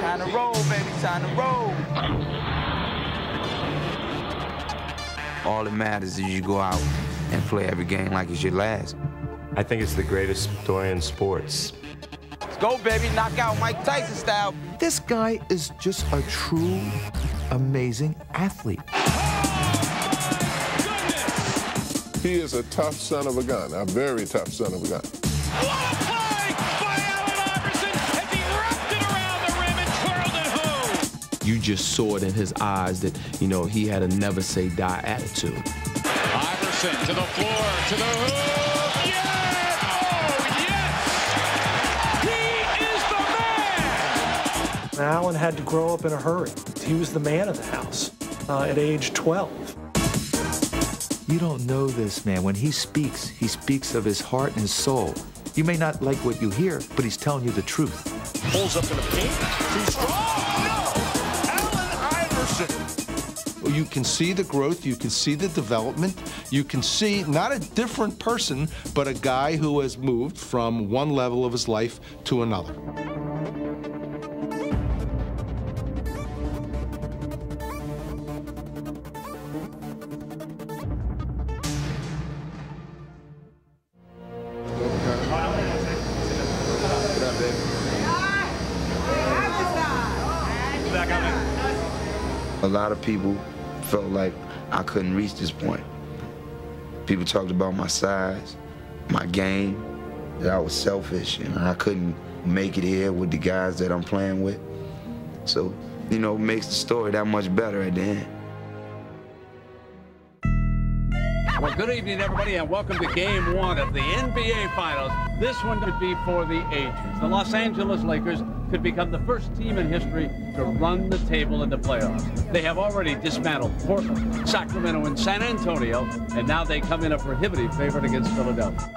Time to roll, baby, time to roll. All that matters is you go out and play every game like it's your last. I think it's the greatest story in sports. Let's go, baby, knock out Mike Tyson style. This guy is just a true, amazing athlete. He is a tough son of a gun, a very tough son of a gun. What a play by Allen Iverson as he wrapped it around the rim and twirled it home. You just saw it in his eyes that, you know, he had a never-say-die attitude. Iverson to the floor, to the hoop. Yes! Oh, yes! He is the man! Allen had to grow up in a hurry. He was the man of the house at age 12. You don't know this, man. When he speaks of his heart and his soul. You may not like what you hear, but he's telling you the truth. Pulls up in the paint. Too strong. No! Allen Iverson. You can see the growth. You can see the development. You can see not a different person, but a guy who has moved from one level of his life to another. A lot of people felt like I couldn't reach this point. People talked about my size, my game, that I was selfish and I couldn't make it here with the guys that I'm playing with. So, you know, it makes the story that much better at the end. Well, good evening, everybody, and welcome to Game 1 of the NBA Finals. This one could be for the ages. The Los Angeles Lakers could become the first team in history to run the table in the playoffs. They have already dismantled Portland, Sacramento, and San Antonio, and now they come in a prohibitive favorite against Philadelphia.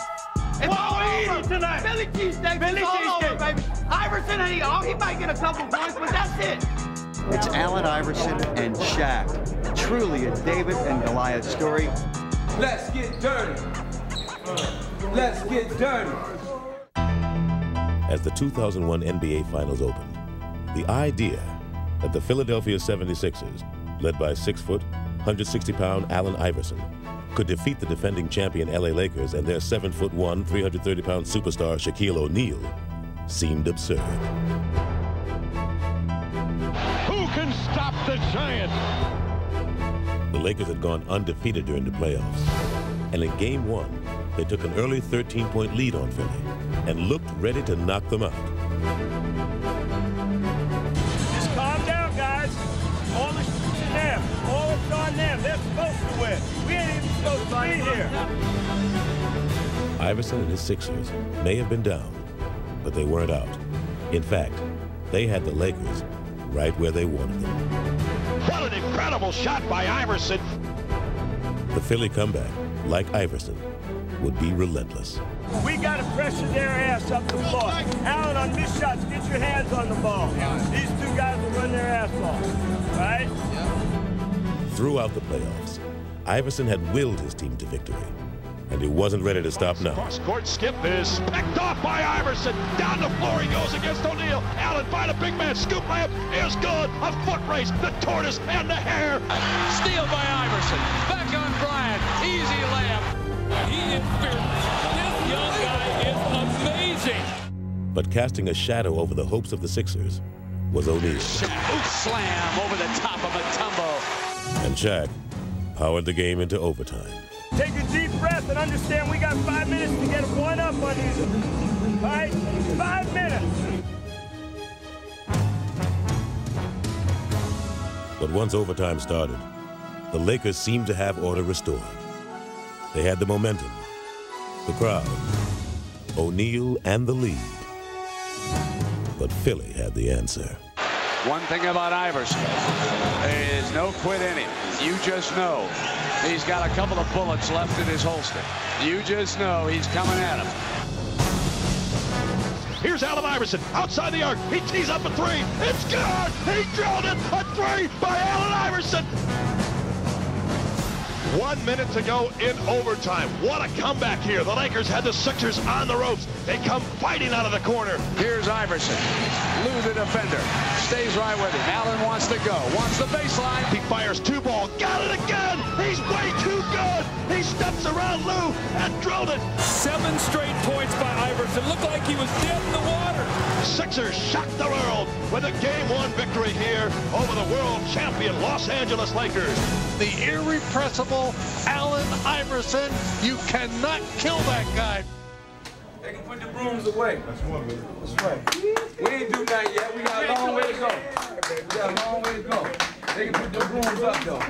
Whoa, easy tonight. Billy cheesesteak. Billy cheesesteak, baby. Iverson, he might get a couple points, but that's it. It's Allen Iverson and Shaq. Truly a David and Goliath story. Let's get dirty. Let's get dirty. As the 2001 NBA Finals opened, the idea that the Philadelphia 76ers, led by 6-foot, 160-pound Allen Iverson, could defeat the defending champion LA Lakers and their 7'1", 330-pound superstar Shaquille O'Neal seemed absurd. Who can stop the Giants? The Lakers had gone undefeated during the playoffs, and in Game 1, they took an early 13-point lead on Philly and looked ready to knock them out. Just calm down, guys. All the shit's in them. All it's on them. They're supposed to win. We ain't even supposed to be here. Iverson and his Sixers may have been down, but they weren't out. In fact, they had the Lakers right where they wanted them. What an incredible shot by Iverson. The Philly comeback, like Iverson, would be relentless. We got to pressure their ass up the floor. Allen, on missed shots, get your hands on the ball. These two guys will run their ass off, right? Throughout the playoffs, Iverson had willed his team to victory, and he wasn't ready to stop now. Cross-court skip is picked off by Iverson. Down the floor he goes against O'Neal. Allen find a big man. Scoop layup is good. A foot race. The tortoise and the hare. Steal by Iverson. Back on Bryant. Easy layup. He is fearless. This young guy is amazing. But casting a shadow over the hopes of the Sixers was O'Neal. Shaq slam over the top of Mutombo. And Shaq powered the game into overtime. Take a deep breath and understand we got 5 minutes to get a one-up on these. All right? 5 minutes. But once overtime started, the Lakers seemed to have order restored. They had the momentum, the crowd, O'Neal, and the lead. But Philly had the answer. One thing about Iverson, there is no quit in him. You just know he's got a couple of bullets left in his holster. You just know he's coming at him. Here's Allen Iverson outside the arc. He tees up a three. It's good. He drilled it. A three by Allen Iverson. 1 minute to go in overtime. What a comeback here. The Lakers had the Sixers on the ropes. They come fighting out of the corner. Here's Iverson. Lou the defender. stays right with him. Allen wants to go, wants the baseline. He fires 2 ball, got it again. He's way too good. He steps around Lou and drilled it. 7 straight points by Iverson. Looked like he was dead in the water. Sixers shocked the world with a game-1 victory here over the world champion Los Angeles Lakers. The irrepressible Allen Iverson. You cannot kill that guy. They can put the brooms away. That's one, man. That's right. We ain't do nothing yet. We got a long way to go. We got a long way to go. They can put the brooms up, though.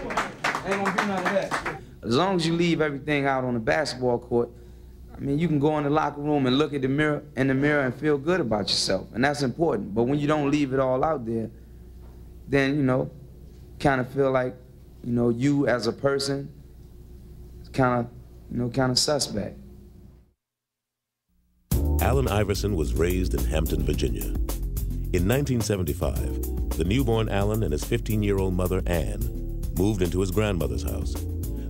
Ain't gonna do none of that. As long as you leave everything out on the basketball court, I mean, you can go in the locker room and look at the mirror and feel good about yourself, and that's important. But when you don't leave it all out there, then, you know, kind of feel like, you know, you as a person is kind of suspect. Allen Iverson was raised in Hampton, Virginia. In 1975, the newborn Allen and his 15-year-old mother, Ann, moved into his grandmother's house,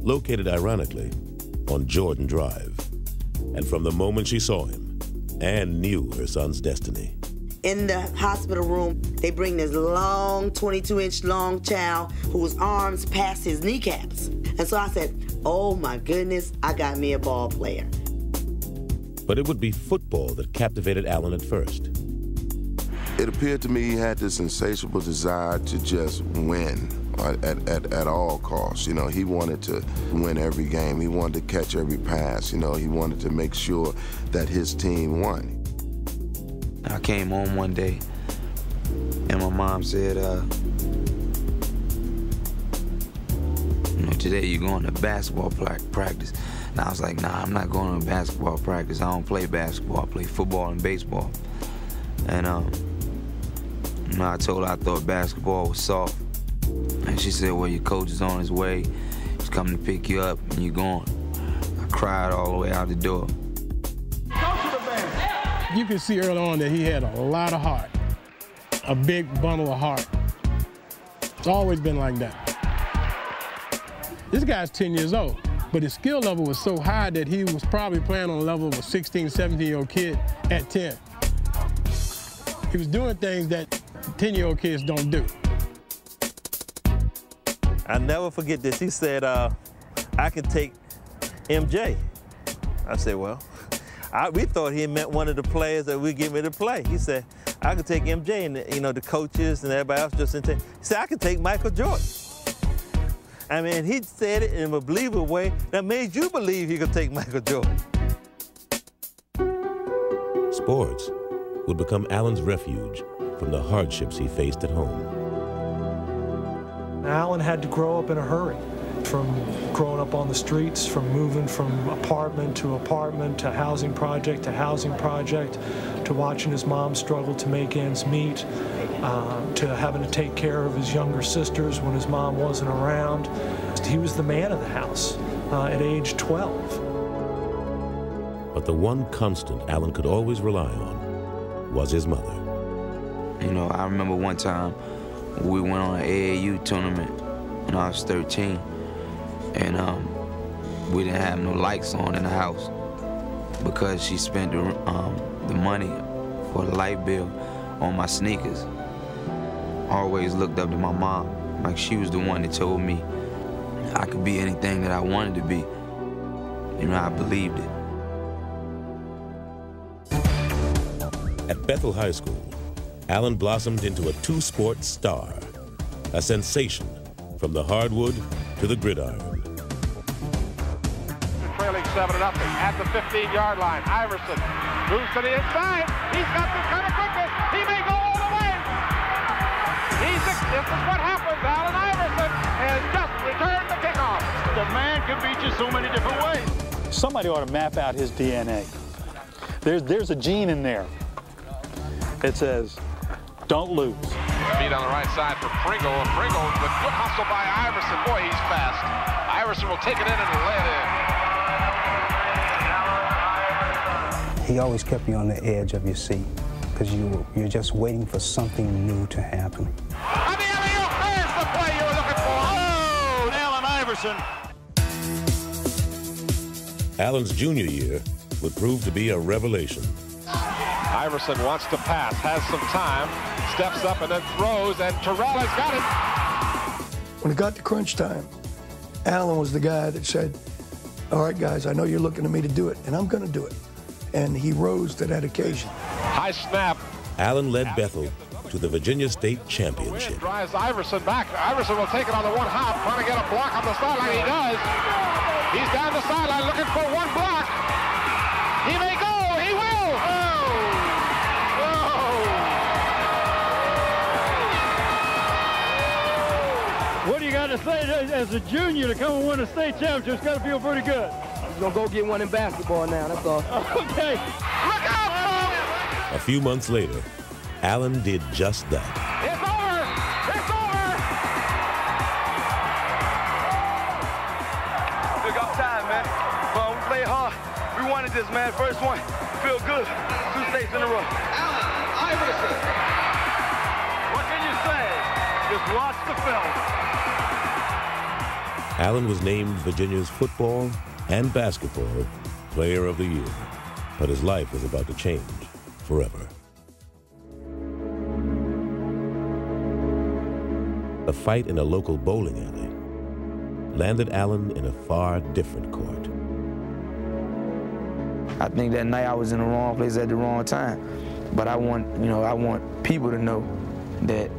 located ironically on Jordan Drive. And from the moment she saw him, Ann knew her son's destiny. In the hospital room, they bring this long, 22-inch long child whose arms passed his kneecaps. And so I said, oh my goodness, I got me a ball player. But it would be football that captivated Allen at first. It appeared to me he had this insatiable desire to just win at all costs. You know, he wanted to win every game. He wanted to catch every pass. You know, he wanted to make sure that his team won. I came home one day, and my mom said, you know, today you're going to basketball practice. And I was like, nah, I'm not going to basketball practice. I don't play basketball. I play football and baseball. And you know, I told her I thought basketball was soft. And she said, well, your coach is on his way. He's coming to pick you up, and you're going. I cried all the way out the door. You can see early on that he had a lot of heart, a big bundle of heart. It's always been like that. This guy's 10 years old, but his skill level was so high that he was probably playing on the level of a 16, 17-year-old kid at 10. He was doing things that 10-year-old kids don't do. I'll never forget this. He said, I can take MJ. I said, well, we thought he meant one of the players that would get me to play. He said, I could take MJ, and you know, the coaches and everybody else just didn't take. He said, I could take Michael Jordan. I mean, he said it in a believable way that made you believe he could take Michael Jordan. Sports would become Allen's refuge from the hardships he faced at home. Allen had to grow up in a hurry. From growing up on the streets, from moving from apartment to housing project to watching his mom struggle to make ends meet, to having to take care of his younger sisters when his mom wasn't around. He was the man of the house at age 12. But the one constant Allen could always rely on was his mother. You know, I remember one time we went on an AAU tournament when I was 13. And we didn't have no lights on in the house because she spent the money for the light bill on my sneakers. I always looked up to my mom, like she was the one that told me I could be anything that I wanted to be. You know, I believed it. At Bethel High School, Allen blossomed into a two-sport star, a sensation from the hardwood to the gridiron. Trailing 7-0 at the 15-yard line. Iverson moves to the inside. He's got this kind of quickness. He may go all the way. This is what happens. Allen Iverson has just returned the kickoff. The man can beat you so many different ways. Somebody ought to map out his DNA. There's a gene in there that says, don't lose. Feet on the right side for Pringle. And Pringle with good hustle by Iverson. Boy, he's fast. Iverson will take it in and lay it in. He always kept you on the edge of your seat because you're just waiting for something new to happen. I mean, there's the play you were looking for. Oh, Allen Iverson. Allen's junior year would prove to be a revelation. Iverson wants to pass, has some time, steps up and then throws, and Terrell has got it. When it got to crunch time, Allen was the guy that said, all right, guys, I know you're looking at me to do it, and I'm going to do it. And he rose to that occasion. High snap. Allen led Bethel to the Virginia State Championship. Drives Iverson back. Iverson will take it on the one hop, trying to get a block on the sideline. He does. He's down the sideline looking for one block. He may go. He will. What do you got to say as a junior to come and win a state championship? It's got to feel pretty good. He's going to go get one in basketball now, that's all. Okay. Look out! A few months later, Allen did just that. It's over! It's over! Still got time, man. Well, we played hard. We wanted this, man. First one. Feel good. 2 states in a row. Allen Iverson. What can you say? Just watch the film. Allen was named Virginia's football and basketball player of the year, but his life was about to change forever. A fight in a local bowling alley landed Allen in a far different court. I think that night I was in the wrong place at the wrong time, but I want people to know that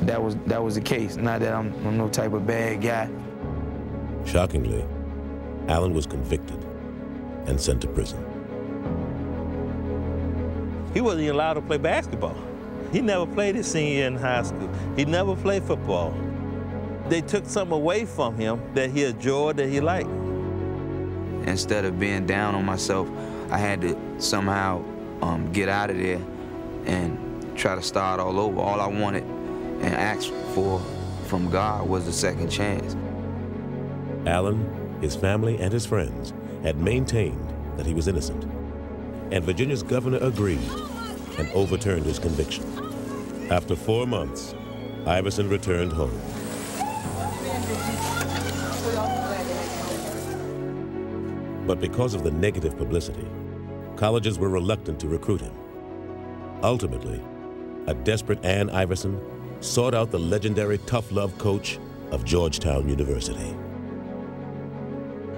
that was the case. Not that I'm no type of bad guy. Shockingly, Allen was convicted and sent to prison. He wasn't even allowed to play basketball. He never played his senior year in high school. He never played football. They took something away from him that he enjoyed, that he liked. Instead of being down on myself, I had to somehow get out of there and try to start all over. All I wanted and asked for from God was a second chance. Allen, his family, and his friends had maintained that he was innocent, and Virginia's governor agreed and overturned his conviction. After 4 months, Iverson returned home. But because of the negative publicity, colleges were reluctant to recruit him. Ultimately, a desperate Ann Iverson sought out the legendary tough love coach of Georgetown University.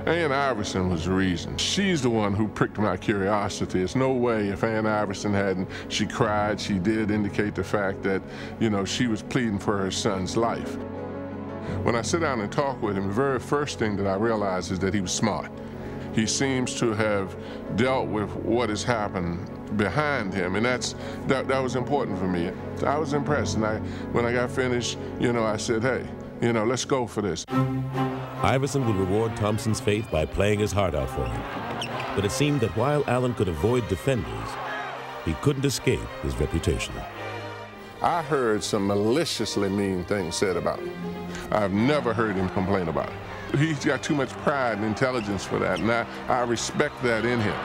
Ann Iverson was the reason. She's the one who pricked my curiosity. It's no way if Ann Iverson hadn't, she cried, she did indicate the fact that, she was pleading for her son's life. When I sit down and talk with him, the very first thing that I realize is that he was smart. He seems to have dealt with what has happened behind him, and that was important for me. I was impressed, and when I got finished, I said, hey, let's go for this. Iverson would reward Thompson's faith by playing his heart out for him. But it seemed that while Allen could avoid defenders, he couldn't escape his reputation. I heard some maliciously mean things said about him. I've never heard him complain about it. He's got too much pride and intelligence for that, and I respect that in him.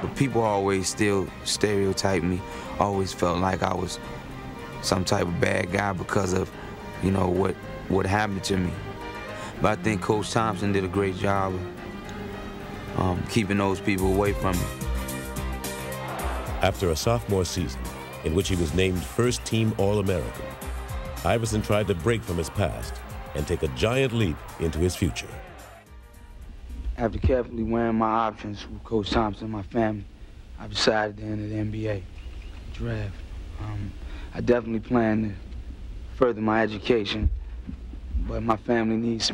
But people always still stereotype me, always felt like I was some type of bad guy because of, what happened to me. But I think Coach Thompson did a great job of keeping those people away from me. After a sophomore season, in which he was named first-team All-American, Iverson tried to break from his past and take a giant leap into his future. After carefully weighing my options with Coach Thompson and my family, I decided to enter the NBA draft. I definitely plan to further my education, but my family needs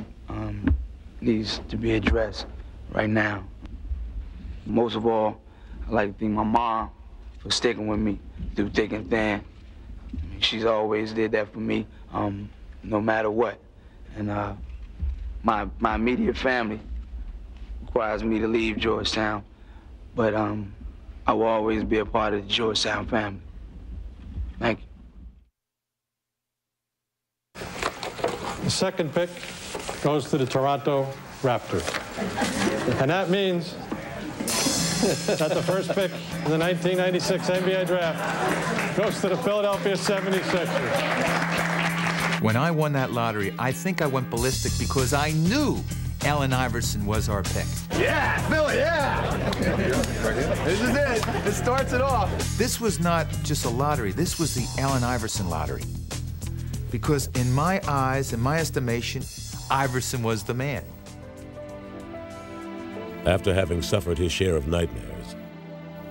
to be addressed right now. Most of all, I'd like to thank my mom for sticking with me through thick and thin. She's always did that for me, no matter what. And my immediate family requires me to leave Georgetown, but I will always be a part of the Georgetown family. Thank you. The second pick goes to the Toronto Raptors. And that means that the first pick in the 1996 NBA draft goes to the Philadelphia 76ers. When I won that lottery, I think I went ballistic because I knew Allen Iverson was our pick. Yeah, Philly, yeah! This is it. It starts it off. This was not just a lottery. This was the Allen Iverson lottery. Because in my eyes, in my estimation, Iverson was the man. After having suffered his share of nightmares,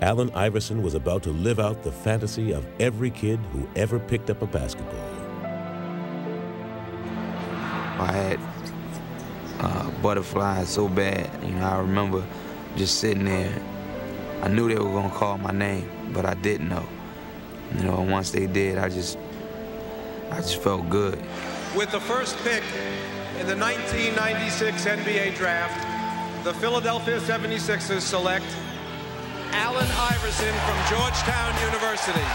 Allen Iverson was about to live out the fantasy of every kid who ever picked up a basketball. I had butterflies so bad. You know, I remember just sitting there. I knew they were gonna call my name, but I didn't know. You know, and once they did, I just felt good. With the first pick in the 1996 NBA draft, the Philadelphia 76ers select Allen Iverson from Georgetown University.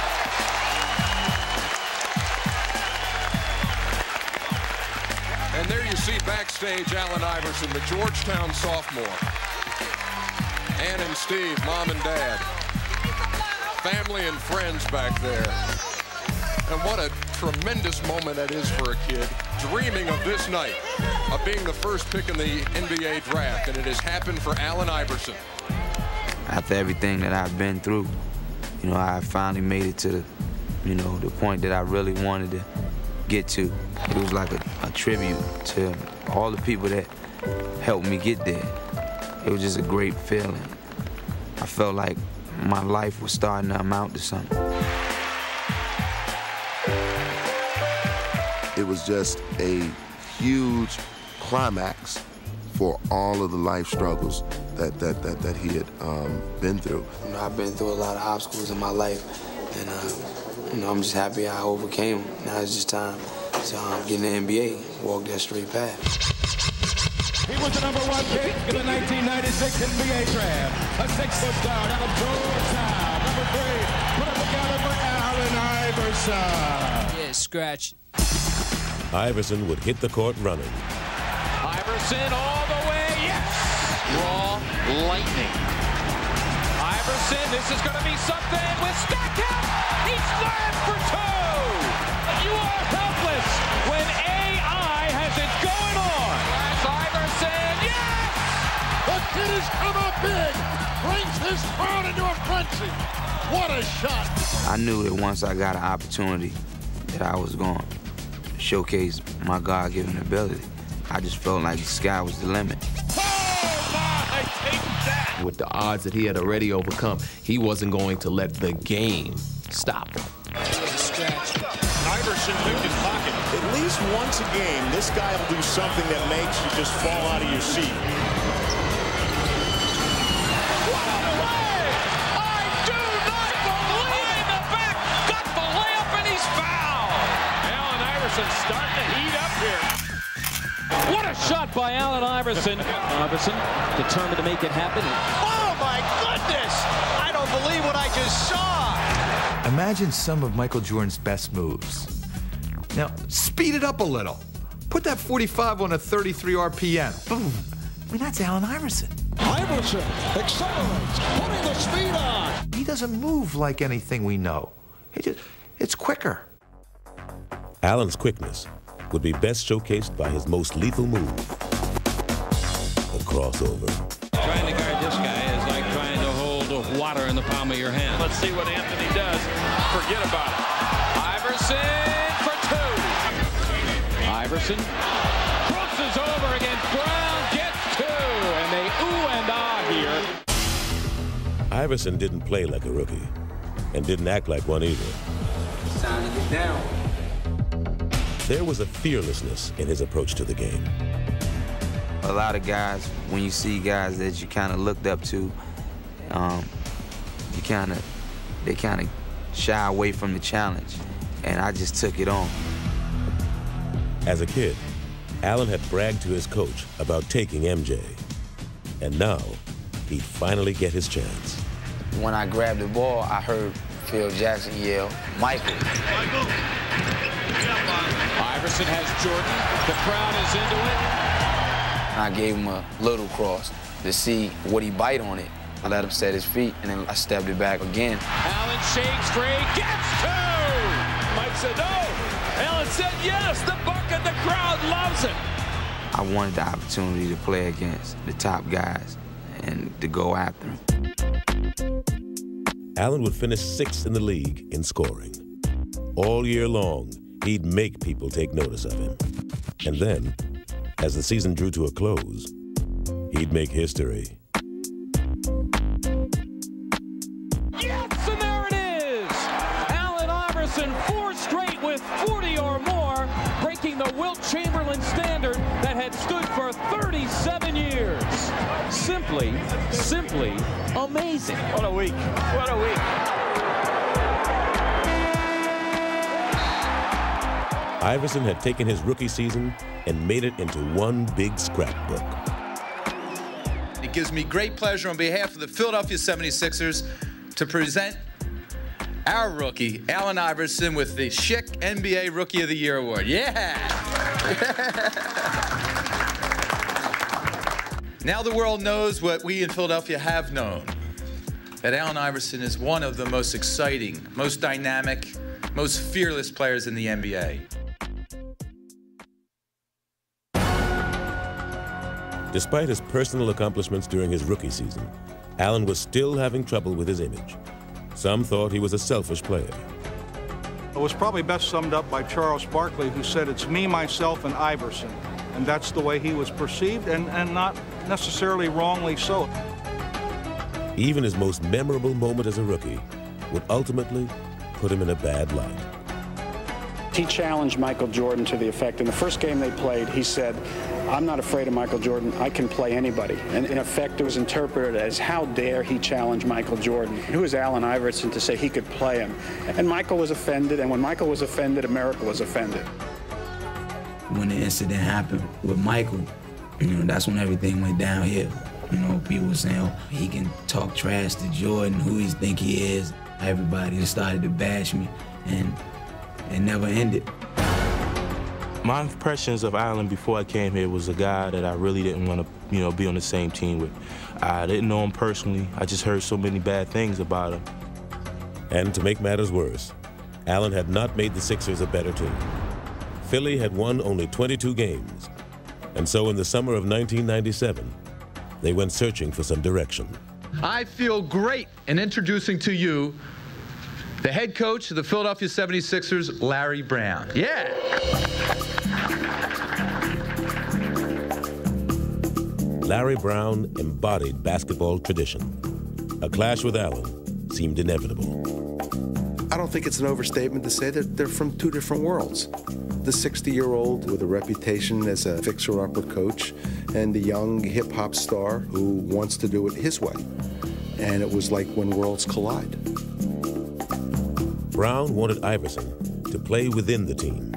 And there you see backstage Allen Iverson, the Georgetown sophomore. Ann and Steve, mom and dad. Family and friends back there. And what a tremendous moment that is for a kid, dreaming of this night, of being the first pick in the NBA draft, and it has happened for Allen Iverson. After everything that I've been through, you know, I finally made it to, you know, the point that I really wanted to get to. It was like a tribute to all the people that helped me get there. It was just a great feeling. I felt like my life was starting to amount to something. It was just a huge climax for all of the life struggles that he had been through. You know, I've been through a lot of obstacles in my life, and you know, I'm just happy I overcame them. Now it's just time to get in the NBA, walk that straight path. He was the #1 pick in the 1996 NBA draft. A 6-foot star out of Georgetown. Number 3, put it together for Allen Iverson. Yeah, scratch. Iverson would hit the court running. Iverson all the way, yes! Raw lightning. Iverson, this is going to be something with Stackhouse. He slammed for 2. You are helpless when AI has it going on. That's Iverson, yes! The kid has come up big. Brings his crowd into a frenzy. What a shot. I knew that once I got an opportunity that I was going to showcase my God-given ability. I just felt like the sky was the limit. With the odds that he had already overcome, he wasn't going to let the game stop him. Iverson picked his pocket. At least once a game, this guy will do something that makes you just fall out of your seat. What a play! I do not believe the back got the layup and he's fouled. Allen Iverson starting to heat up here. What a shot by Allen Iverson. Iverson determined to make it happen. Oh my goodness! I don't believe what I just saw. Imagine some of Michael Jordan's best moves. Now, speed it up a little. Put that 45 on a 33 RPM. Boom. I mean, that's Allen Iverson. Iverson accelerates, putting the speed on. He doesn't move like anything we know. It's quicker. Allen's quickness would be best showcased by his most lethal move, the crossover. Trying to guard this guy is like trying to hold water in the palm of your hand. Let's see what Anthony does. Forget about it. Iverson for 2. Iverson crosses over against Brown, gets 2, and they ooh and ah here. Iverson didn't play like a rookie and didn't act like one either. It's time to get down. There was a fearlessness in his approach to the game. A lot of guys, when you see guys that you kind of looked up to, they kind of shy away from the challenge, and I just took it on. As a kid, Allen had bragged to his coach about taking MJ, and now he'd finally get his chance. When I grabbed the ball, I heard Phil Jackson yell, "Michael." Michael. Iverson has Jordan. The crowd is into it. I gave him a little cross to see would he bite on it. I let him set his feet, and then I stepped it back again. Allen shakes free, gets 2! Mike said no. Allen said yes. The bucket, the crowd loves it. I wanted the opportunity to play against the top guys and to go after them. Allen would finish 6th in the league in scoring. All year long, he'd make people take notice of him. And then, as the season drew to a close, he'd make history. Yes, and there it is! Allen Iverson, 4 straight with 40 or more, breaking the Wilt Chamberlain standard that had stood for 37 years. Simply amazing. What a week. What a week. Iverson had taken his rookie season and made it into one big scrapbook. It gives me great pleasure on behalf of the Philadelphia 76ers to present our rookie, Allen Iverson, with the Schick NBA Rookie of the Year Award. Yeah! Now the world knows what we in Philadelphia have known, that Allen Iverson is one of the most exciting, most dynamic, most fearless players in the NBA. Despite his personal accomplishments during his rookie season, Allen was still having trouble with his image. Some thought he was a selfish player. It was probably best summed up by Charles Barkley, who said, "It's me, myself, and Iverson." And that's the way he was perceived, and not necessarily wrongly so. Even his most memorable moment as a rookie would ultimately put him in a bad light. He challenged Michael Jordan to the effect, in the first game they played, he said, "I'm not afraid of Michael Jordan, I can play anybody." And in effect, it was interpreted as, how dare he challenge Michael Jordan? Who is Allen Iverson to say he could play him? And Michael was offended, and when Michael was offended, America was offended. When the incident happened with Michael, that's when everything went downhill. People were saying, oh, he can talk trash to Jordan, who he think he is. Everybody just started to bash me, and it never ended. My impressions of Allen before I came here was a guy that I really didn't want to, be on the same team with. I didn't know him personally. I just heard so many bad things about him. And to make matters worse, Allen had not made the Sixers a better team. Philly had won only 22 games. And so in the summer of 1997, they went searching for some direction. I feel great in introducing to you the head coach of the Philadelphia 76ers, Larry Brown. Yeah! Larry Brown embodied basketball tradition. A clash with Allen seemed inevitable. I don't think it's an overstatement to say that they're from two different worlds. The 60-year-old with a reputation as a fixer-upper coach, and the young hip-hop star who wants to do it his way. And it was like when worlds collide. Brown wanted Iverson to play within the team.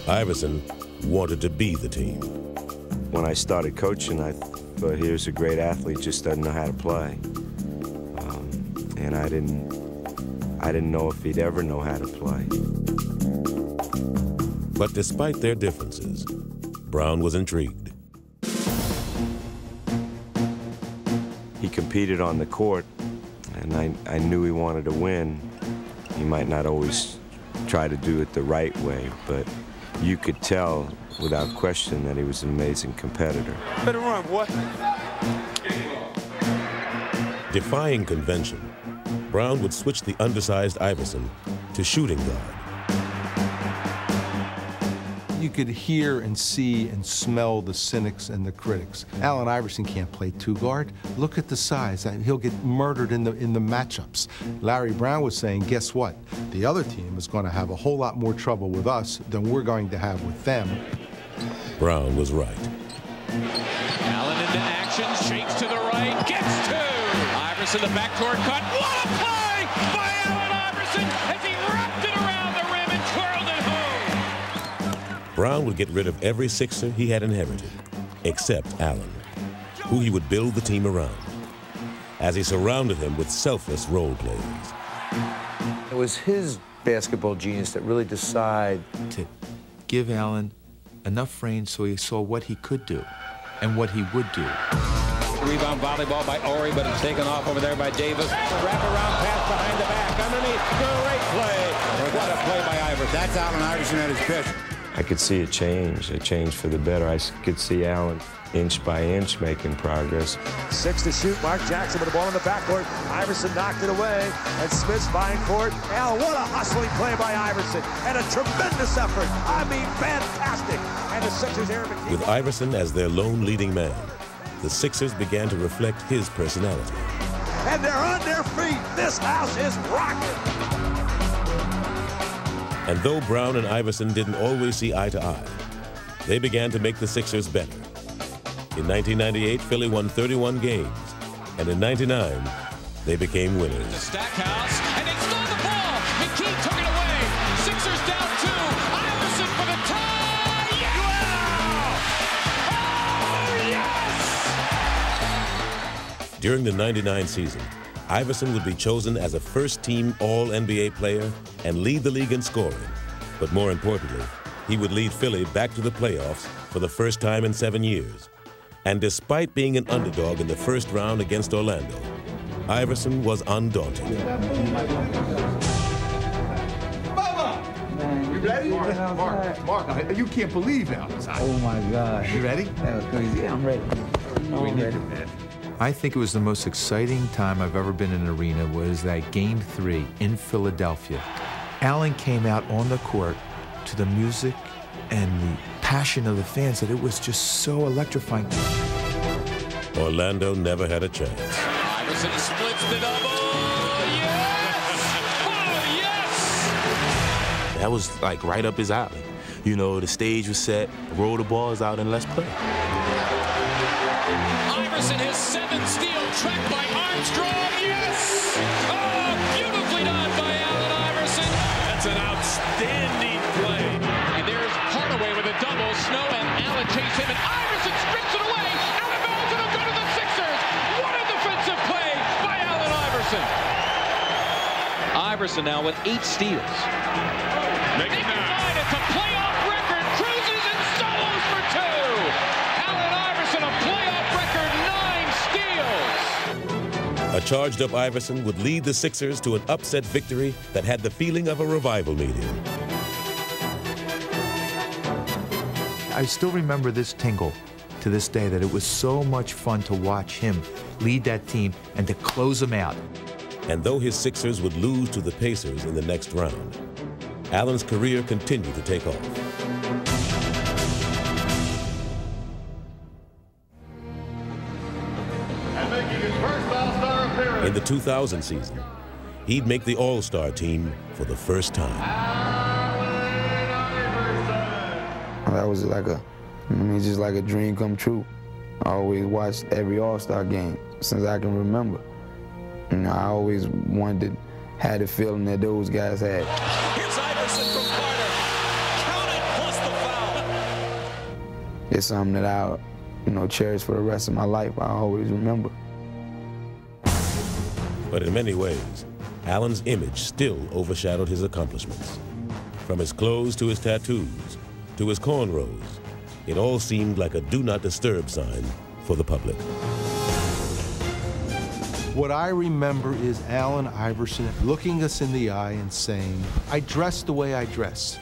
Iverson wanted to be the team. When I started coaching, I thought, here's a great athlete, just doesn't know how to play. And I didn't know if he'd ever know how to play. But despite their differences, Brown was intrigued. He competed on the court, and I knew he wanted to win. He might not always try to do it the right way, but you could tell without question that he was an amazing competitor. Better run, boy. Defying convention, Brown would switch the undersized Iverson to shooting guard. You could hear and see and smell the cynics and the critics. Allen Iverson can't play two-guard. Look at the size. He'll get murdered in the matchups. Larry Brown was saying, guess what? The other team is going to have a whole lot more trouble with us than we're going to have with them. Brown was right. Allen into action, shakes to the right, gets two. Iverson, the backdoor cut. What a play by Allen Iverson as he wrapped it around the rim and twirled it home. Brown would get rid of every Sixer he had inherited, except Allen, who he would build the team around, as he surrounded him with selfless role players. It was his basketball genius that really decided to give Allen enough range so he saw what he could do and what he would do. Rebound volleyball by Ori, but it's taken off over there by Davis. Wrap-around pass behind the back, underneath. Great play. What a play by Iverson. That's Allen Iverson at his best. I could see a change for the better. I could see Allen inch by inch making progress. 6 to shoot, Mark Jackson with the ball in the backcourt. Iverson knocked it away, and Smith's fine court. Allen, what a hustling play by Iverson, and a tremendous effort. I mean, fantastic. And the Sixers, Aaron McKee. With Iverson as their lone leading man, the Sixers began to reflect his personality. And they're on their feet. This house is rocking. And though Brown and Iverson didn't always see eye to eye, they began to make the Sixers better. In 1998, Philly won 31 games, and in 99, they became winners. The Stackhouse, and they stole the ball. McKee took it away. Sixers down 2. Iverson for the tie. Yeah! Oh, yes! During the 99 season, Iverson would be chosen as a first-team All-NBA player and lead the league in scoring. But more importantly, he would lead Philly back to the playoffs for the first time in 7 years. And despite being an underdog in the first round against Orlando, Iverson was undaunted. Bubba! You ready? Mark, you can't believe that was hot. Oh my God. You ready? That was crazy. Yeah, I'm ready. I'm ready. I think it was the most exciting time I've ever been in an arena was that Game 3 in Philadelphia. Allen came out on the court to the music and the passion of the fans that it was just so electrifying. Orlando never had a chance. Iverson splits the double. Yes! Oh, yes! That was like right up his alley. You know, the stage was set, roll the balls out, and let's play. Iverson, his 7th steal, tracked by Armstrong. Yes! Oh, beautifully done by Allen Iverson. That's an outstanding play. And there's Hardaway with a double. Snow and Allen chase him, and Iverson strips it away. Out of bounds, and it'll go to the Sixers. What a defensive play by Allen Iverson. Iverson now with 8 steals. Make it 9. It's a playoff record. Cruises and solos for 2. Allen Iverson, a playoff record, 9 steals. A charged-up Iverson would lead the Sixers to an upset victory that had the feeling of a revival meeting. I still remember this tingle to this day, that it was so much fun to watch him lead that team and to close them out. And though his Sixers would lose to the Pacers in the next round, Allen's career continued to take off. In the 2000 season, he'd make the All-Star team for the first time. That was like just like a dream come true. I always watched every All-Star game since I can remember. You know, I always wanted to have the feeling that those guys had. Here's Iverson from Carter. Count it plus the foul. It's something that I, cherish for the rest of my life. I always remember. But in many ways, Allen's image still overshadowed his accomplishments. From his clothes to his tattoos, to his cornrows, it all seemed like a do not disturb sign for the public. What I remember is Allen Iverson looking us in the eye and saying, I dress the way I dress.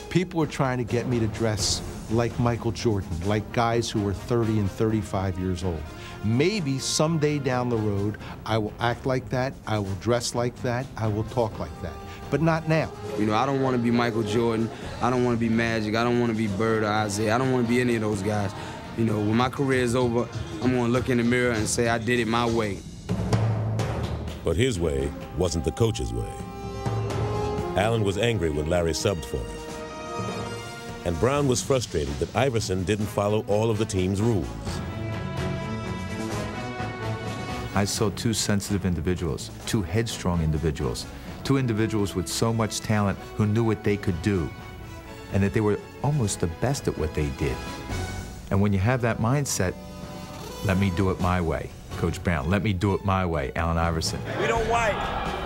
People are trying to get me to dress like Michael Jordan, like guys who are 30 and 35 years old. Maybe someday down the road, I will act like that, I will dress like that, I will talk like that, but not now. I don't want to be Michael Jordan, I don't want to be Magic, I don't want to be Bird or Isaiah, I don't want to be any of those guys. When my career is over, I'm going to look in the mirror and say I did it my way. But his way wasn't the coach's way. Allen was angry when Larry subbed for him. And Brown was frustrated that Iverson didn't follow all of the team's rules. I saw 2 sensitive individuals, 2 headstrong individuals, 2 individuals with so much talent who knew what they could do, and that they were almost the best at what they did. And when you have that mindset, let me do it my way, Coach Brown, let me do it my way, Allen Iverson. We don't wait.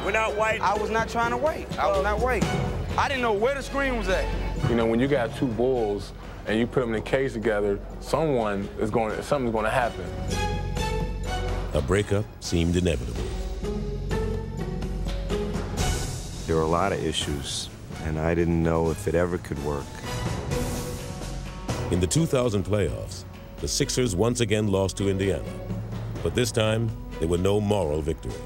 We're not waiting. I was not trying to wait. I was not waiting. I didn't know where the screen was at. When you got 2 bulls and you put them in a cage together, something's going to happen. A breakup seemed inevitable. There were a lot of issues, and I didn't know if it ever could work. In the 2000 playoffs, the Sixers once again lost to Indiana. But this time, there were no moral victories.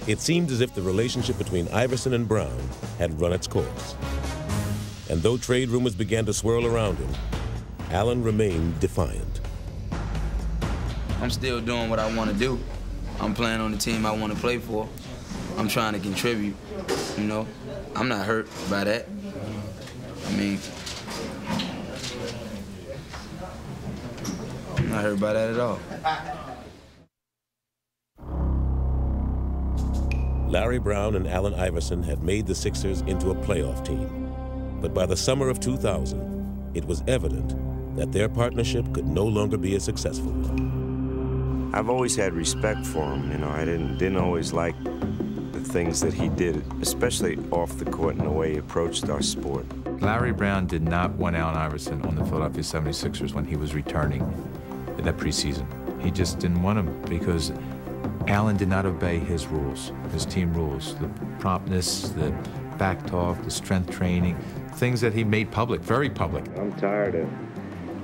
It seemed as if the relationship between Iverson and Brown had run its course. And though trade rumors began to swirl around him, Allen remained defiant. I'm still doing what I want to do. I'm playing on the team I want to play for. I'm trying to contribute, you know. I'm not hurt by that. I mean, I'm not hurt by that at all. Larry Brown and Allen Iverson had made the Sixers into a playoff team. But by the summer of 2000, it was evident that their partnership could no longer be a successful one. I've always had respect for him. You know, I didn't always like the things that he did, especially off the court and the way he approached our sport. Larry Brown did not want Allen Iverson on the Philadelphia 76ers when he was returning in that preseason. He just didn't want him because Allen did not obey his rules, his team rules, the promptness, the back talk, the strength training, things that he made public, very public. I'm tired of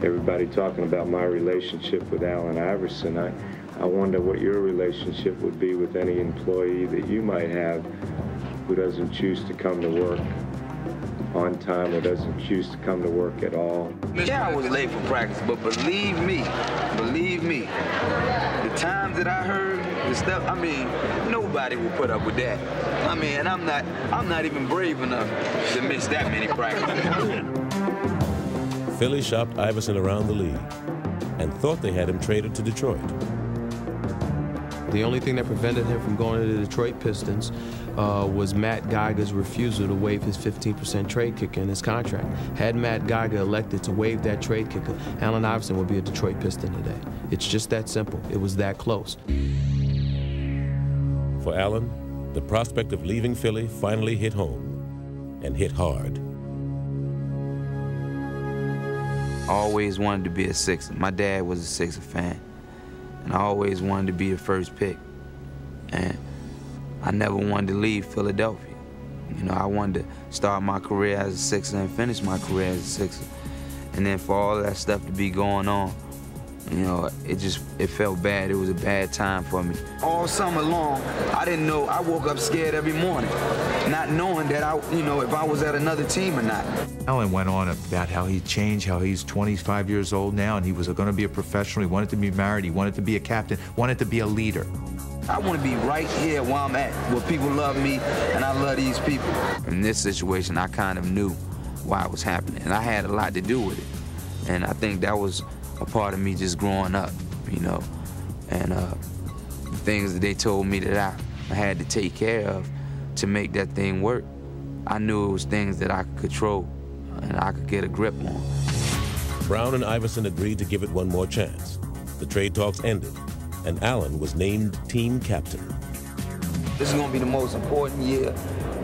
everybody talking about my relationship with Allen Iverson. I wonder what your relationship would be with any employee that you might have who doesn't choose to come to work on time or doesn't choose to come to work at all. Yeah, I was late for practice, but believe me, the times that I heard the stuff, I mean, nobody will put up with that. I mean, and I'm not even brave enough to miss that many practices. Philly shopped Iverson around the league and thought they had him traded to Detroit. The only thing that prevented him from going to the Detroit Pistons was Matt Geiger's refusal to waive his 15% trade kicker in his contract. Had Matt Geiger elected to waive that trade kicker, Allen Iverson would be a Detroit Piston today. It's just that simple. It was that close. For Allen, the prospect of leaving Philly finally hit home, and hit hard. I always wanted to be a Sixer. My dad was a Sixer fan, and I always wanted to be the first pick. And I never wanted to leave Philadelphia. You know, I wanted to start my career as a Sixer and finish my career as a Sixer. And then for all that stuff to be going on, you know, it felt bad. It was a bad time for me. All summer long, I didn't know. I woke up scared every morning, not knowing that if I was at another team or not. Allen went on about how he changed, how he's 25 years old now, and he was going to be a professional. He wanted to be married. He wanted to be a captain. Wanted to be a leader. I want to be right here where I'm at, where people love me, and I love these people. In this situation, I kind of knew why it was happening, and I had a lot to do with it. And I think that was a part of me just growing up, you know, and things that they told me that I had to take care of to make that thing work. I knew it was things that I could control and I could get a grip on. Brown and Iverson agreed to give it one more chance. The trade talks ended, and Allen was named team captain. This is going to be the most important year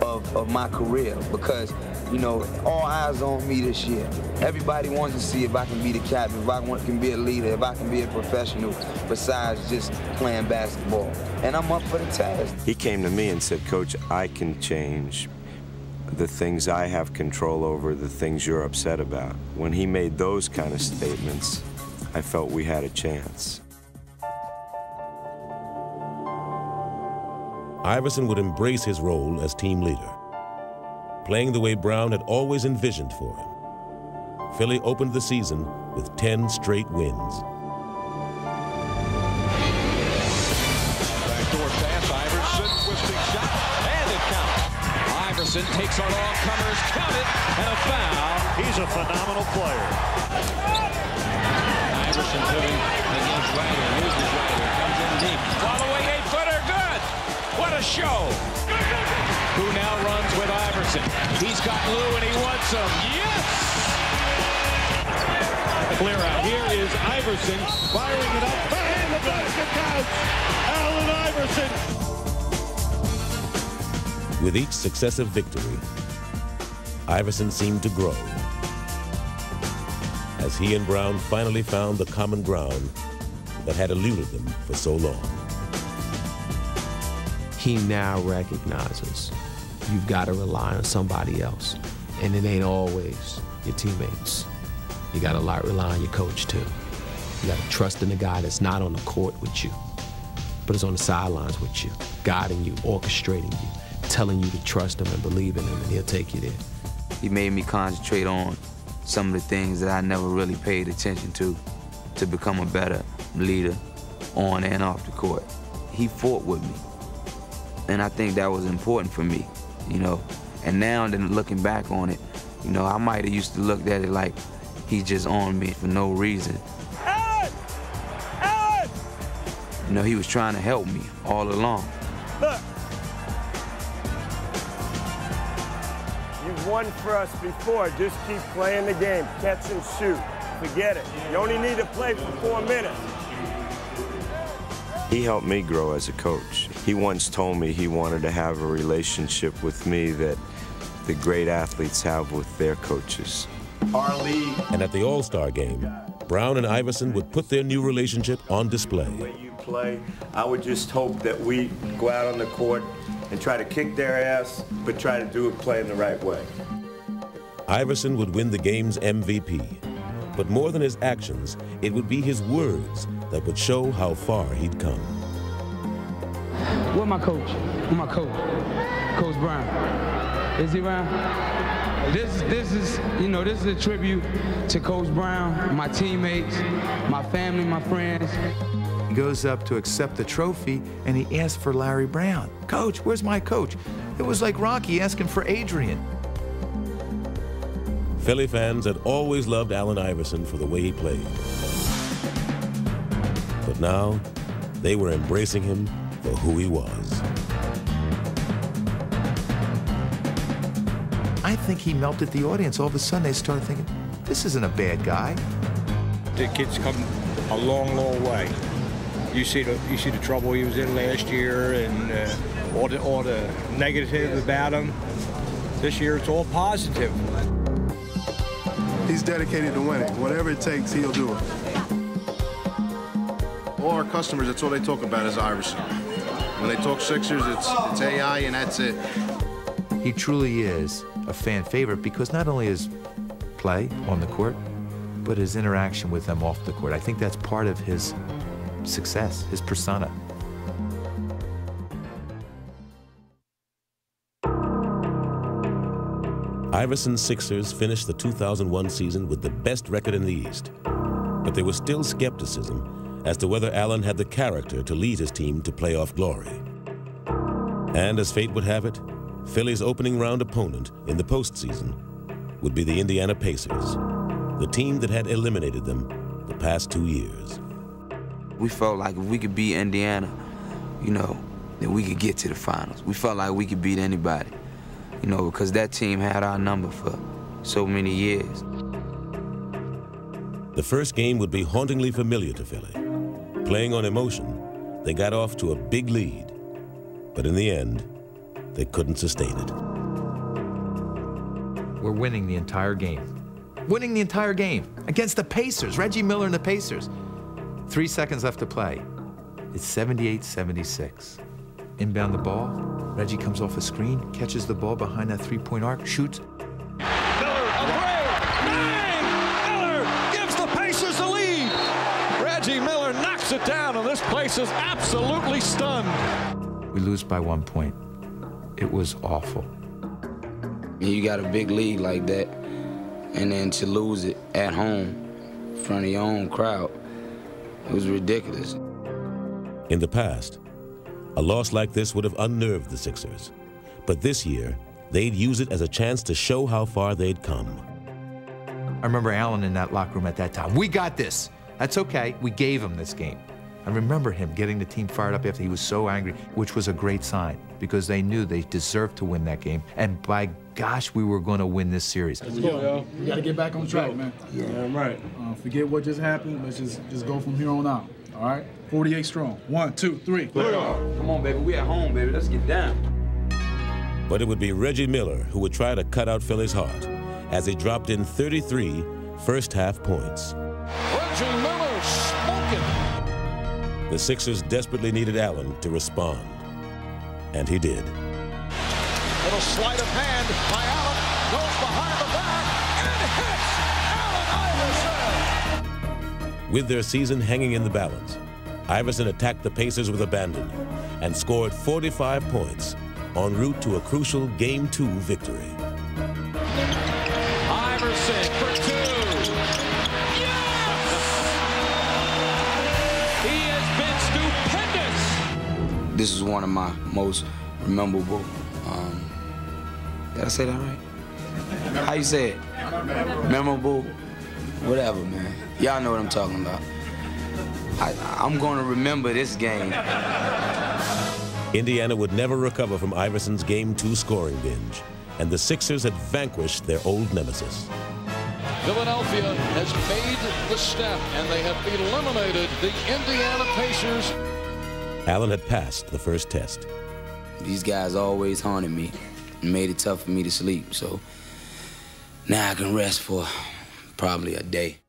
of my career because, you know, all eyes on me this year. Everybody wants to see if I can be the captain, if I can be a leader, if I can be a professional besides just playing basketball. And I'm up for the task. He came to me and said, Coach, I can change the things I have control over, the things you're upset about. When he made those kind of statements, I felt we had a chance. Iverson would embrace his role as team leader, playing the way Brown had always envisioned for him. Philly opened the season with 10 straight wins. Backdoor pass, Iverson, twisting shot, and it counts. Iverson takes on all comers, count it, and a foul. He's a phenomenal player. Iverson putting against Ryder, loses Ryder, comes in deep. Following 8-footer, good! What a show! Who now runs with Iverson. He's got Lou and he wants him. Yes! Clear out. Here is Iverson firing it up. And the basket counts. Allen Iverson. With each successive victory, Iverson seemed to grow as he and Brown finally found the common ground that had eluded them for so long. He now recognizes you've got to rely on somebody else, and it ain't always your teammates. You got to rely on your coach, too. You got to trust in the guy that's not on the court with you, but is on the sidelines with you, guiding you, orchestrating you, telling you to trust him and believe in him, and he'll take you there. He made me concentrate on some of the things that I never really paid attention to become a better leader on and off the court. He fought with me, and I think that was important for me, you know. And now, then looking back on it, you know, I might have used to look at it like he's just on me for no reason. You know, he was trying to help me all along. Look. You've won for us before. Just keep playing the game. Catch and shoot. Forget it. You only need to play for 4 minutes. He helped me grow as a coach. He once told me he wanted to have a relationship with me that the great athletes have with their coaches. Our league. And at the All-Star game, Brown and Iverson would put their new relationship on display. The way you play, I would just hope that we go out on the court and try to kick their ass, but try to do it playing the right way. Iverson would win the game's MVP. But more than his actions, it would be his words that would show how far he'd come. Where my coach? Where my coach? Coach Brown. Is he around? This is, you know, this is a tribute to Coach Brown, my teammates, my family, my friends. He goes up to accept the trophy, and he asks for Larry Brown. Coach, where's my coach? It was like Rocky asking for Adrian. Philly fans had always loved Allen Iverson for the way he played. But now, they were embracing him for who he was. I think he melted the audience. All of a sudden, they started thinking, this isn't a bad guy. The kid's come a long, long way. You see the trouble he was in last year and all the negative about him. This year, it's all positive. He's dedicated to winning. Whatever it takes, he'll do it. All our customers, that's all they talk about is Iverson. When they talk Sixers, it's AI, and that's it. He truly is a fan favorite because not only his play on the court, but his interaction with them off the court. I think that's part of his success, his persona. Iverson's Sixers finished the 2001 season with the best record in the East. But there was still skepticism as to whether Allen had the character to lead his team to playoff glory. And as fate would have it, Philly's opening round opponent in the postseason would be the Indiana Pacers, the team that had eliminated them the past 2 years. We felt like if we could beat Indiana, you know, then we could get to the finals. We felt like we could beat anybody, you know, because that team had our number for so many years. The first game would be hauntingly familiar to Philly. Playing on emotion, they got off to a big lead, but in the end, they couldn't sustain it. We're winning the entire game. Winning the entire game against the Pacers, Reggie Miller and the Pacers. 3 seconds left to play. It's 78-76. Inbound the ball. Reggie comes off a screen, catches the ball behind that three-point arc, shoots. Miller, a three! Bang! Miller gives the Pacers the lead. Reggie Miller knocks it down, and this place is absolutely stunned. We lose by 1 point. It was awful. You got a big lead like that, and then to lose it at home in front of your own crowd, it was ridiculous. In the past, a loss like this would have unnerved the Sixers. But this year, they'd use it as a chance to show how far they'd come. I remember Allen in that locker room at that time. We got this. That's okay. We gave him this game. I remember him getting the team fired up after he was so angry, which was a great sign because they knew they deserved to win that game. And by gosh, we were going to win this series. Let's go, yo. We got to get back on track, man. Yeah, right. Forget what just happened. Let's just go from here on out. All right? 48 strong. 1, 2, 3. Come on, baby. We at home, baby. Let's get down. But it would be Reggie Miller who would try to cut out Philly's heart as he dropped in 33 first-half points. Reggie Miller smoking. The Sixers desperately needed Allen to respond, and he did. Little sleight of hand by Allen, goes behind the back, and hits Allen With their season hanging in the balance, Iverson attacked the Pacers with abandon and scored 45 points en route to a crucial Game 2 victory. Iverson for 2. Yes! He has been stupendous. This is one of my most memorable, did I say that right? How you say it? Memorable, whatever, man. Y'all know what I'm talking about. I'm going to remember this game. Indiana would never recover from Iverson's Game 2 scoring binge, and the Sixers had vanquished their old nemesis. Philadelphia has made the step, and they have eliminated the Indiana Pacers. Allen had passed the first test. These guys always haunted me and made it tough for me to sleep, so now I can rest for probably a day.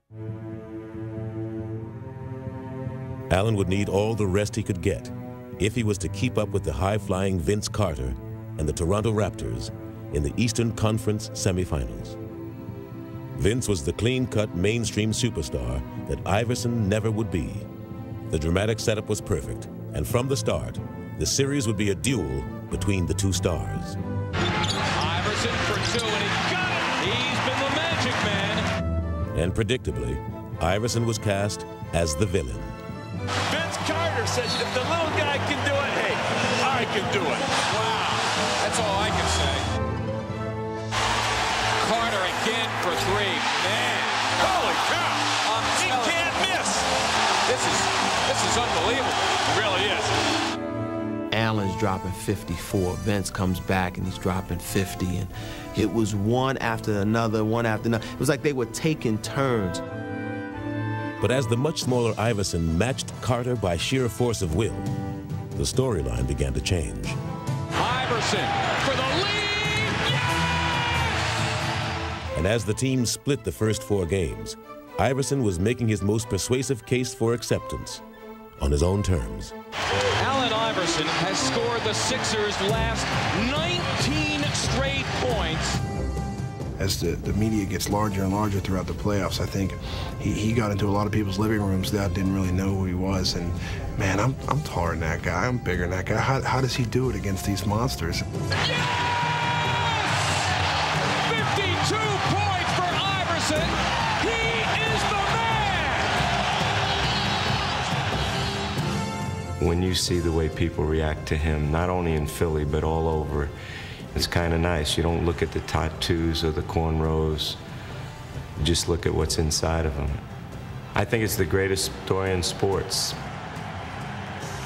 Allen would need all the rest he could get if he was to keep up with the high-flying Vince Carter and the Toronto Raptors in the Eastern Conference semifinals. Vince was the clean-cut mainstream superstar that Iverson never would be. The dramatic setup was perfect, and from the start, the series would be a duel between the two stars. Iverson for 2, and he got it! He's been the magic man. And predictably, Iverson was cast as the villain. Vince Carter says if the little guy can do it, hey, I can do it. Wow, that's all I can say. Carter again for 3. Man, holy cow! He can't miss. This is unbelievable. It really is. Allen's dropping 54. Vince comes back and he's dropping 50. And it was one after another, one after another. It was like they were taking turns. But as the much smaller Iverson matched Carter by sheer force of will, the storyline began to change. Iverson for the lead! Yes! And as the team split the first 4 games, Iverson was making his most persuasive case for acceptance on his own terms. Allen Iverson has scored the Sixers' last 19 straight points. As the media gets larger and larger throughout the playoffs, I think he got into a lot of people's living rooms that didn't really know who he was. And man, I'm taller than that guy. I'm bigger than that guy. How does he do it against these monsters? Yes! 52 points for Iverson. He is the man. When you see the way people react to him, not only in Philly, but all over, it's kind of nice. You don't look at the tattoos or the cornrows. You just look at what's inside of them. I think it's the greatest story in sports.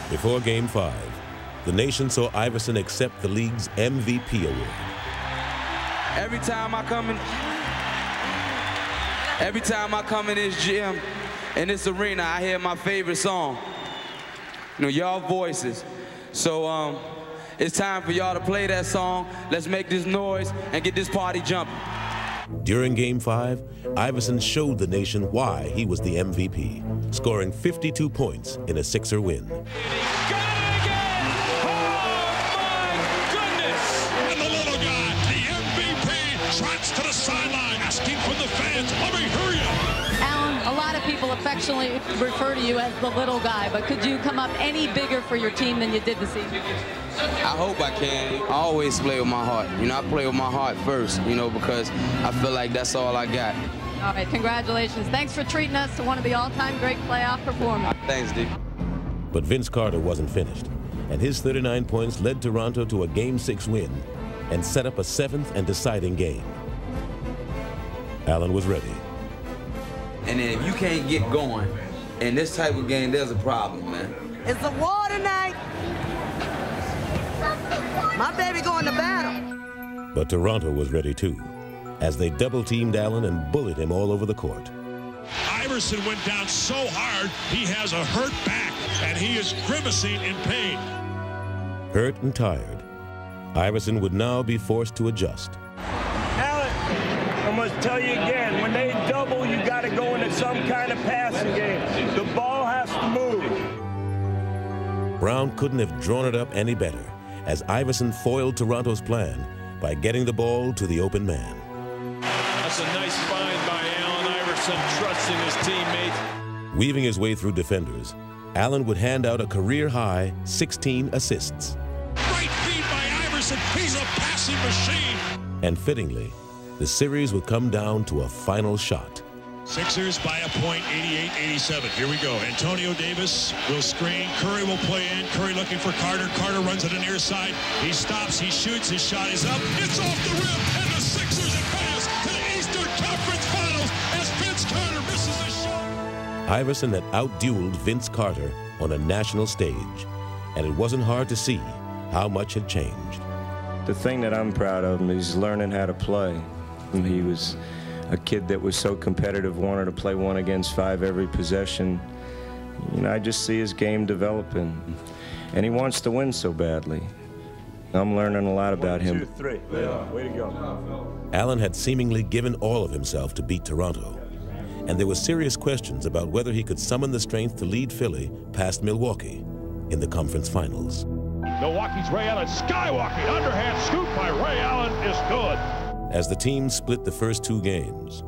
Before Game 5, the nation saw Iverson accept the league's MVP award. Every time I come in this gym, in this arena, I hear my favorite song. You know, y'all voices. So, it's time for y'all to play that song. Let's make this noise and get this party jumping. During Game 5, Iverson showed the nation why he was the MVP, scoring 52 points in a Sixer win. And the little guy, the MVP, trots to the sideline, asking for the fans, let me hear you. Allen, a lot of people affectionately refer to you as the little guy, but could you come up any bigger for your team than you did this evening? I hope I can. I always play with my heart. You know, I play with my heart first, you know, because I feel like that's all I got. All right, congratulations. Thanks for treating us to one of the all-time great playoff performers. Thanks, D. But Vince Carter wasn't finished, and his 39 points led Toronto to a Game 6 win and set up a 7th and deciding game. Allen was ready. And then if you can't get going in this type of game, there's a problem, man. It's a war tonight. My baby going to battle. But Toronto was ready too, as they double-teamed Allen and bullied him all over the court. Iverson went down so hard, he has a hurt back, and he is grimacing in pain. Hurt and tired, Iverson would now be forced to adjust. Allen, I must tell you again, when they double, you got to go into some kind of passing game. The ball has to move. Brown couldn't have drawn it up any better, as Iverson foiled Toronto's plan by getting the ball to the open man. That's a nice find by Allen Iverson. some trust in his teammates. Weaving his way through defenders, Allen would hand out a career-high 16 assists. Great feed by Iverson. He's a passing machine. And fittingly, the series would come down to a final shot. Sixers by a point, 88-87. Here we go. Antonio Davis will screen. Curry will play in. Curry looking for Carter. Carter runs to the near side. He stops. He shoots. His shot is up. It's off the rim. And the Sixers advance to the Eastern Conference Finals as Vince Carter misses a shot. Iverson had out-dueled Vince Carter on a national stage, and it wasn't hard to see how much had changed. The thing that I'm proud of him is learning how to play. And he was a kid that was so competitive, wanted to play 1 against 5 every possession. You know, I just see his game developing. And he wants to win so badly. I'm learning a lot about him. 1, 2, 3. Yeah. Way to go. Allen had seemingly given all of himself to beat Toronto, and there were serious questions about whether he could summon the strength to lead Philly past Milwaukee in the conference finals. Milwaukee's Ray Allen skywalking. Underhand scoop by Ray Allen is good. As the team split the first 2 games,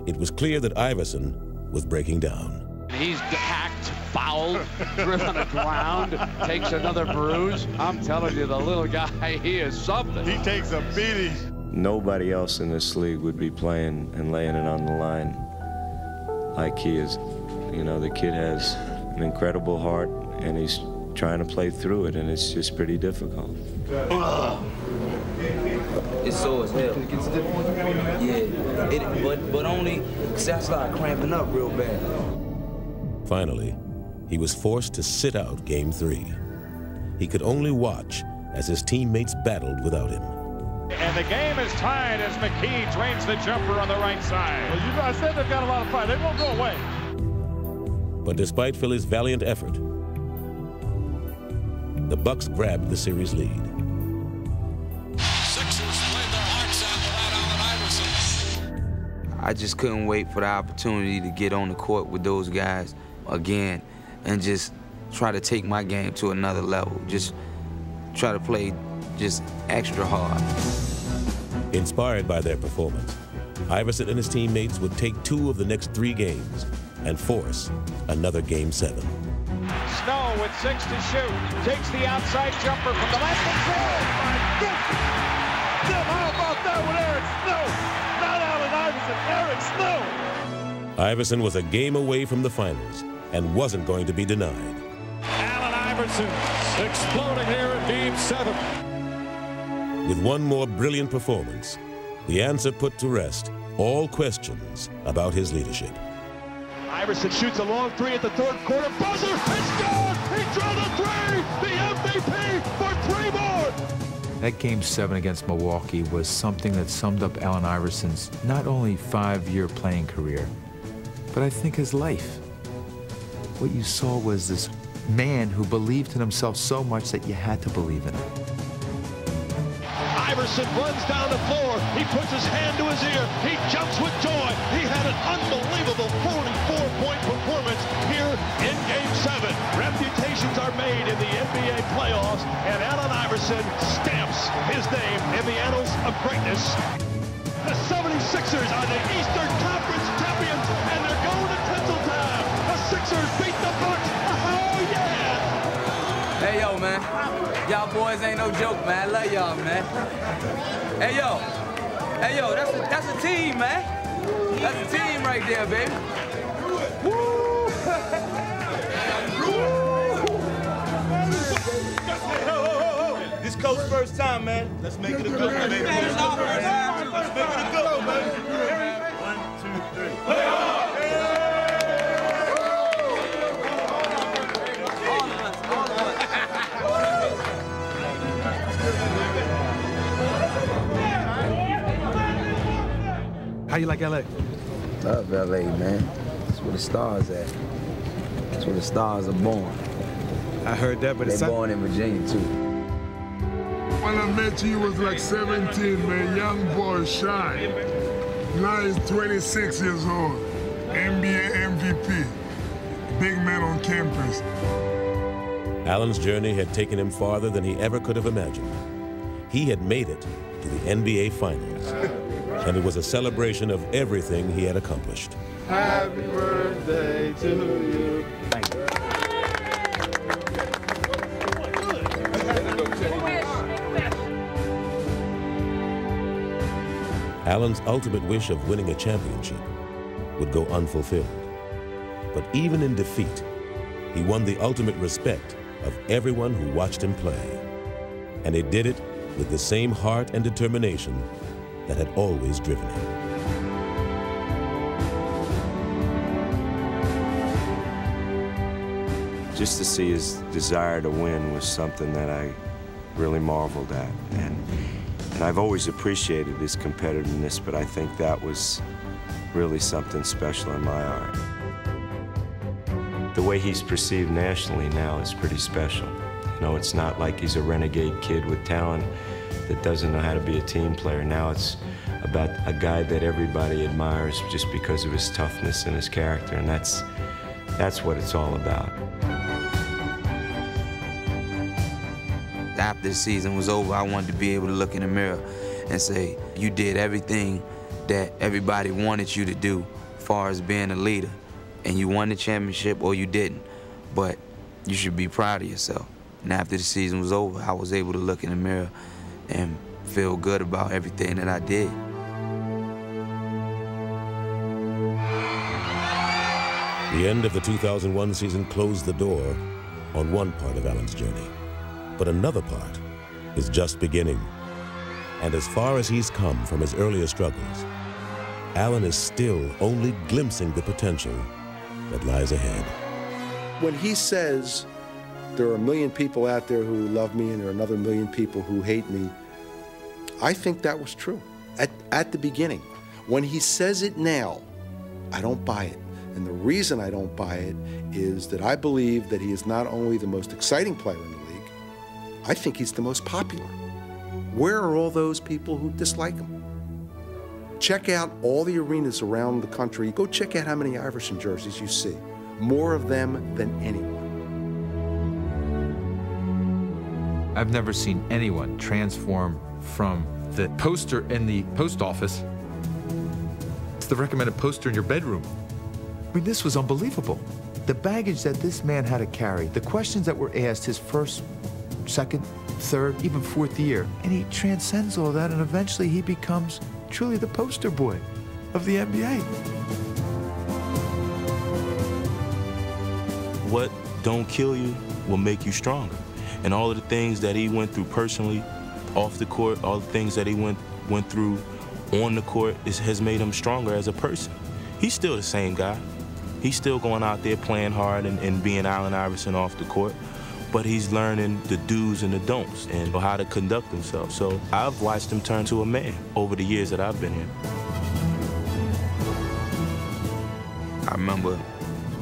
it was clear that Iverson was breaking down. He's hacked, fouled, driven on the ground, takes another bruise. I'm telling you, the little guy, he is something. He takes a beating. Nobody else in this league would be playing and laying it on the line like he is. You know, the kid has an incredible heart, and he's trying to play through it, and it's just pretty difficult. It's sore as hell. Yeah, but only because I started cramping up real bad. Finally, he was forced to sit out Game 3. He could only watch as his teammates battled without him. And the game is tied as McKee drains the jumper on the right side. Well, I said they've got a lot of fight. They won't go away. But despite Philly's valiant effort, the Bucks grabbed the series lead. I just couldn't wait for the opportunity to get on the court with those guys again and just try to take my game to another level. Just try to play just extra hard. Inspired by their performance, Iverson and his teammates would take 2 of the next 3 games and force another Game 7. Snow with 6 to shoot. Takes the outside jumper from the left and throws. My goodness! Tim, how about that with Eric Snow? Not Allen Iverson, Eric Snow. Iverson was a game away from the finals and wasn't going to be denied. Allen Iverson exploding here in Game 7. With one more brilliant performance, the answer put to rest all questions about his leadership. Iverson shoots a long 3 at the 3rd quarter. Buzzer! It's good! He drilled a 3! The MVP for 3 more! That Game 7 against Milwaukee was something that summed up Allen Iverson's not only 5-year playing career, but I think his life. What you saw was this man who believed in himself so much that you had to believe in him. Iverson runs down the floor. He puts his hand to his ear. He jumps with joy. He had an unbelievable 44-point performance here in Game 7. Reputations are made in the NBA playoffs, and Allen Iverson stamps his name in the annals of greatness. The 76ers are the Eastern Conference champions, and they're going to Tinseltown. The Sixers beat the Bucks. Oh, yeah! Hey, yo, man. Y'all boys ain't no joke, man. I love y'all, man. Hey, yo. Hey, yo, that's a team, man. That's a team right there, baby. Woo! This coach's first time, man. Let's make it a good one, baby. Let's make it a good one, baby. 1, 2, 3. Play hard! How you like LA? Love LA, man. That's where the stars at. That's where the stars are born. I heard that, but they're born in Virginia too. When I met you, he was like 17, man, young boy, shy. Now he's 26 years old, NBA MVP, big man on campus. Allen's journey had taken him farther than he ever could have imagined. He had made it to the NBA Finals, and it was a celebration of everything he had accomplished. Happy birthday to you. Thank you. Allen's ultimate wish of winning a championship would go unfulfilled. But even in defeat, he won the ultimate respect of everyone who watched him play. And he did it with the same heart and determination that had always driven him. Just to see his desire to win was something that I really marveled at. And I've always appreciated his competitiveness, but I think that was really something special in my art. The way he's perceived nationally now is pretty special. You know, it's not like he's a renegade kid with talent that doesn't know how to be a team player. Now it's about a guy that everybody admires just because of his toughness and his character, and that's what it's all about. After the season was over, I wanted to be able to look in the mirror and say, you did everything that everybody wanted you to do as far as being a leader. And you won the championship or you didn't, but you should be proud of yourself. And after the season was over, I was able to look in the mirror and feel good about everything that I did. The end of the 2001 season closed the door on one part of Allen's journey. But another part is just beginning. And as far as he's come from his earlier struggles, Allen is still only glimpsing the potential that lies ahead. When he says, there are a million people out there who love me and there are another million people who hate me, I think that was true at the beginning. When he says it now, I don't buy it. And the reason I don't buy it is that I believe that he is not only the most exciting player in the league, I think he's the most popular. Where are all those people who dislike him? Check out all the arenas around the country. Go check out how many Iverson jerseys you see. More of them than anyone. I've never seen anyone transform from the poster in the post office to the recommended poster in your bedroom. I mean, this was unbelievable. The baggage that this man had to carry, the questions that were asked his first, second, third, even fourth year, and he transcends all that, and eventually he becomes truly the poster boy of the NBA. What don't kill you will make you stronger. And all of the things that he went through personally, off the court, all the things that he went through on the court has made him stronger as a person. He's still the same guy. He's still going out there playing hard and being Allen Iverson off the court, but he's learning the do's and the don'ts and how to conduct himself. So I've watched him turn to a man over the years that I've been here. I remember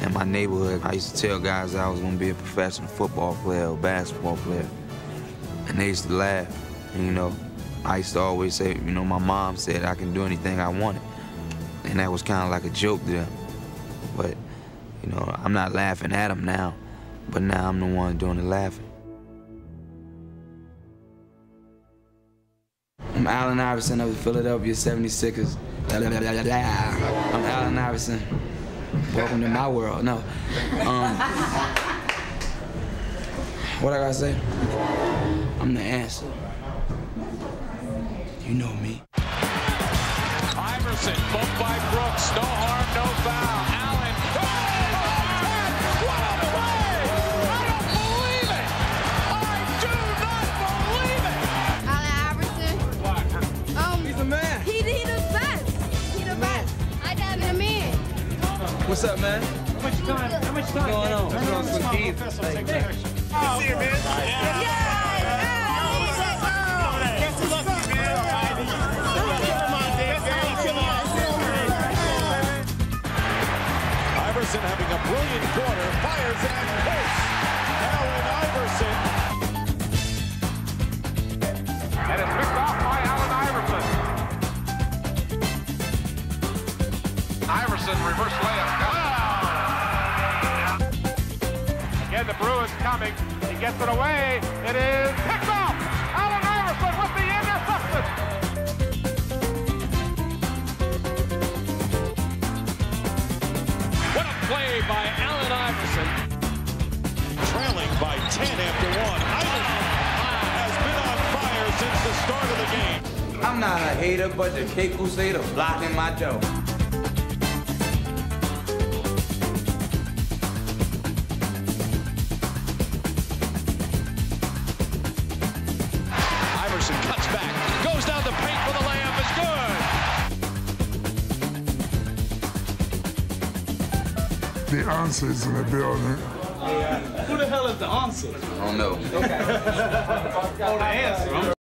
in my neighborhood, I used to tell guys I was going to be a professional football player or basketball player, and they used to laugh. And, you know, I used to always say, you know, my mom said I can do anything I wanted, and that was kind of like a joke to them. But, you know, I'm not laughing at them now, but now I'm the one doing the laughing. I'm Allen Iverson of the Philadelphia 76ers. I'm Allen Iverson. Welcome to my world. No. What I gotta say? I'm the answer. You know me. Iverson, bumped by Brooks. No harm, no foul. Allen. Oh, what a play! I don't believe it! I do not believe it! Allen Iverson. He's the man. He the best. He the best. I got him in. What's up, man? How much time? What's going on? What's going on? Some deep. See you, man. Iverson having a brilliant quarter, fires and posts. Allen Iverson. And it's picked off by Allen Iverson. Iverson reverse layup. Again, the Bruins coming. He gets it away. It is picked off. Allen Iverson with the interception. play by Allen Iverson. Trailing by 10 after 1. Iverson has been on fire since the start of the game. I'm not a hater, but the Cape Crusader blocking my dough. Iverson cuts back, goes down the paint for the layup, is good. The answer is in the building. Who the hell is the answer? I don't know. Okay. Oh, the answer.